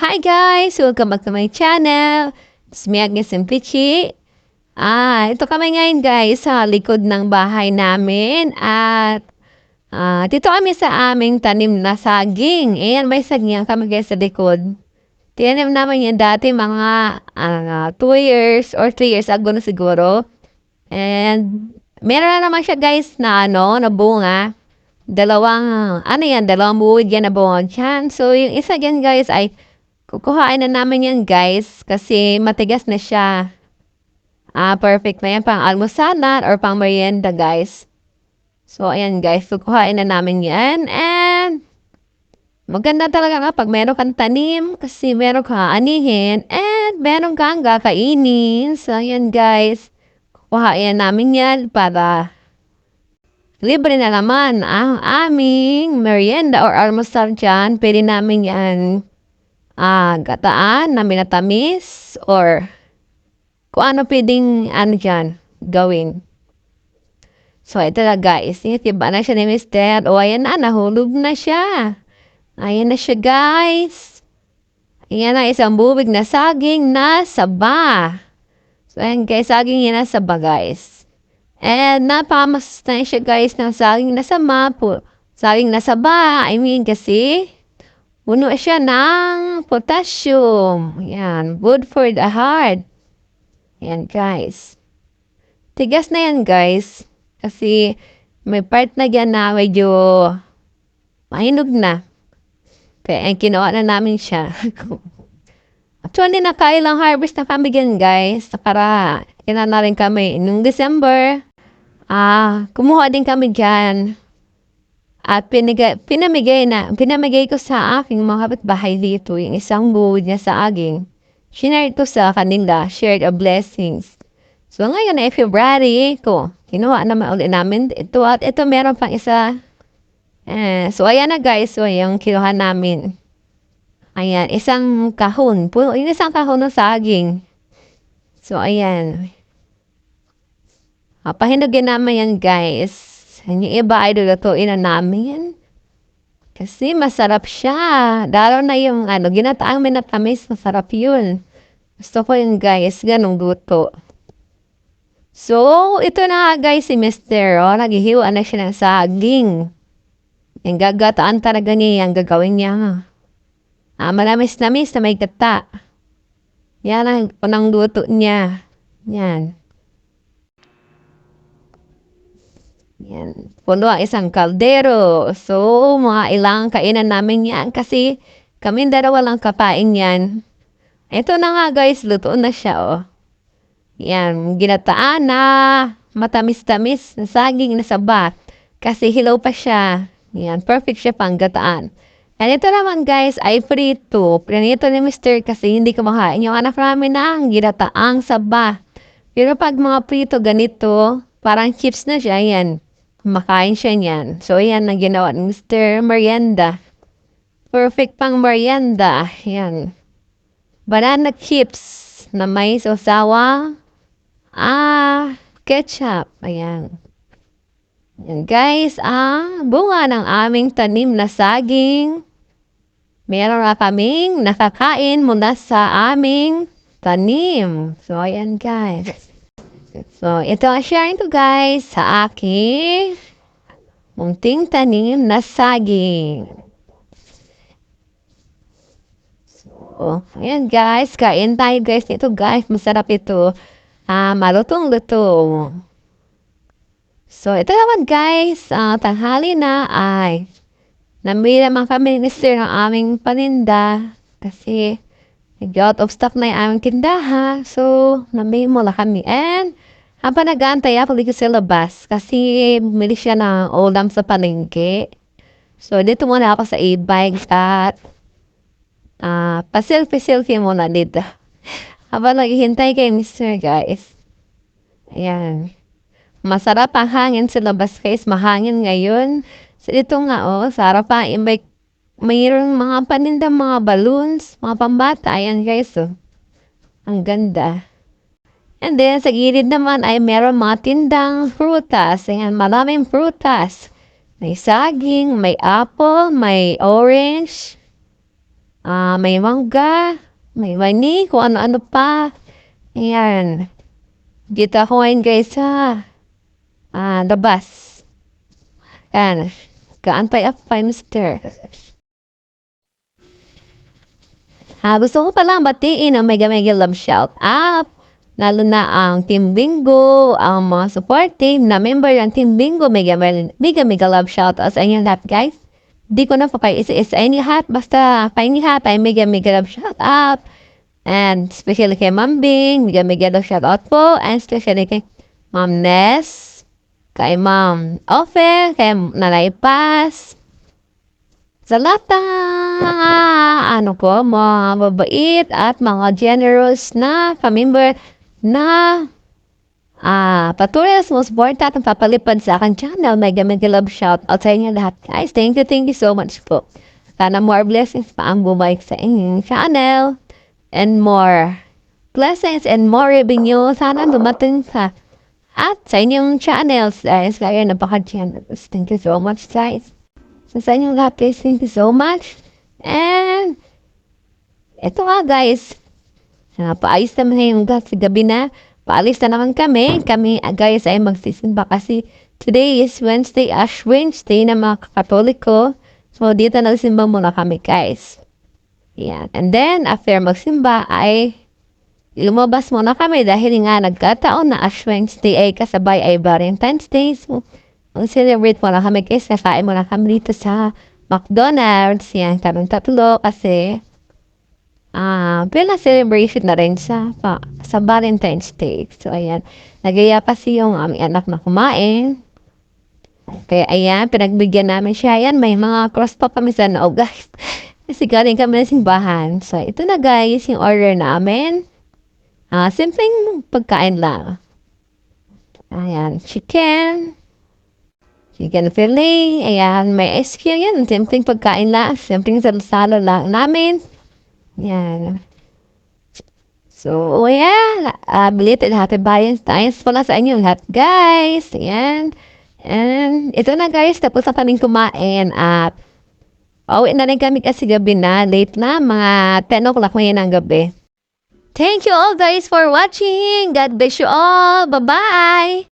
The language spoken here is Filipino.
Hi guys! Welcome back to my channel. It's me, Agnes Simplici. Ito kami ngayon guys sa likod ng bahay namin at dito kami sa aming tanim na saging. Ayan, may saging kami guys sa likod. Tinanim namin yan dati mga 2 years or 3 years ago na siguro. And meron na naman siya guys na na bunga. Dalawang buwid yan na bunga dyan. So yung isa dyan guys ay kukuhain na namin yan guys kasi matigas na siya. Perfect na yan pang almusalan or pang merienda guys. So ayan guys, kukuhain na namin yan and maganda talaga nga pag meron kang tanim kasi meron kang anihin and meron kang kakainin. So ayan guys, kukuhain namin yan para libre na naman ang aming merienda or almusal dyan. Pwede namin yan gataan na minatamis or kung ano pwedeng dyan gawin. So ito na guys, tiba na siya ni Mr. O ayan na, nahulog na siya. Ayan na siya guys. Ayan na isang bubig na saging na saba. So ayan guys, saging yan na saba guys. And napamas na siya guys ng saging na saba po. Saging na saba, kasi puno siya ng potassium. Yan. Good for the heart. Yan, guys. Tigas na yan, guys. Kasi may part na dyan na medyo mahinog na. Kaya kinuha na namin siya. Actually, nakailang harvest na kami dyan, guys. Para ina na rin kami. Noong December, kumuha din kami dyan. At pinamigay ko sa aking mga kapitbahay dito yung isang buwid niya sa aging. Shinare ko sa kanila, shared a blessings. So ngayon ay February ko, kinuha naman ulit namin ito at ito meron pang isa. So ayan na guys, so yung kinuha namin. Ayan, isang kahon, yung isang kahon ng saging. So ayan. Pahinugin naman yan guys. Yung iba ay lulutuin na namin. Kasi masarap siya. Lalo na yung ginataang minatamis, masarap yun. Gusto ko yun guys, ganong luto. So, ito na guys si Mr. Naghihiwa na siya ng saging. Yung gagataan talaga niya, yung gagawin niya. Malamis-namis na may gata. Yan ang unang luto niya. Yan. Yan. Puno ang isang kaldero. So, mga ilang kainan namin yan kasi kami dalawa lang kapain yan. Ito na nga guys, luto na siya Yan, ginataan na matamis-tamis na saging na saba kasi hilaw pa siya. Yan, perfect siya pang gataan. And ito naman guys ay prito. Prinito ni Mr. kasi hindi ko makain yung anak namin na ginataang saba. Pero pag mga prito ganito, parang chips na siya yan. Makain siya niyan. So, yan ang ginawa ng Mr. Merienda. Perfect pang merienda. Yan. Banana chips na may sausawa. Ketchup. Ayan. Yan guys, bunga ng aming tanim na saging. Meron na kaming nakakain mula sa aming tanim. So, ayan guys. So, ito ang sharing ko guys sa aking munting tanim na saging. So, ayan guys, kain tayo guys. Ito guys, masarap ito. Malutong-luto. So, ito naman guys, tanghali na ay namili naman kami ni Sir ng aming paninda kasi out of stock na yung aming tindahan. So, namili mo lang kami. And, habang nag-aantay ako dito sa labas, kasi bumili siya ng ulam sa palengke. So, dito muna ako sa e-bike at pa-selfie muna dito. Habang naghihintay kay Mr. guys. Ayan. Masarap ang hangin sa labas guys. Mahangin ngayon. So, dito nga sa harapan, mayroong mga panindang mga balloons, mga pambata. Ayan guys, ang ganda. And then, sa gilid naman ay meron mga tindang prutas. Ayan, maraming prutas. May saging, may apple, may orange, May mangga, may mani, kung ano-ano pa. Ayan. Dito ako ngayon guys sa labas. Ayan. Kaan pa up, Mister. Gusto ko palang batiin ang mega love shout out. Lalo na ang Team Bingo, ang mga support team na member ng Team Bingo, mega love shout out sa inyo lahat guys. Di ko na isa-isa any hat, basta paingi hat ay mega love shout out. And especially kay Ma'am Bing, mega love shout out po. And especially kay Ma'am Ness, kay Ma'am Ofer, kay Nanay Paz. Sa lahat ng mga mabait at mga generous na pamember na patuloy na sumusuporta at papalipad sa aking channel. Mega love shout out sa inyo lahat guys. Thank you so much po. Sana more blessings pa ang bumalik sa inyong channel and more blessings and more revenue sana dumating sa inyong channels guys. Kaya napaka-generous. Thank you so much guys. Sa inyong lahat guys, thank you so much. And eto nga guys, paayos naman na yung gabi na. Paalis na naman kami. Kami guys ay magsisimba kasi today is Wednesday, Ash Wednesday na mga Katoliko. So dito nagsimba muna kami guys. Yan. And then after magsimba ay lumabas muna kami dahil nga nagkataon na Ash Wednesday ay kasabay ay Valentine's Day. So mag-celebrate muna kami guys. Nakain muna kami dito sa McDonald's. Yan, kaming tatlo kasi pila celebration na rin sa Valentine's Day. So, ayan. Nagaya pa si yung aming anak na kumain. Kaya, ayan, pinagbigyan namin siya. Ayan, may mga cross pa kami sa noo, guys. Kasi galing kami na simbahan. So, ito na guys, yung order namin. Simpleng pagkain lang. Ayan, chicken fillet, ayan, may ice cream yan, simpleng pagkain lang, simpleng salo-salo lang namin, yan. So, ayan, belated happy Valentine's pala sa inyo lahat, guys, ayan, and ito na guys, tapos na kaming kumain at pauwi na rin kami kasi gabi na, late na, mga 10 o'clock ngayon ng gabi. Thank you all guys for watching, God bless you all, bye-bye!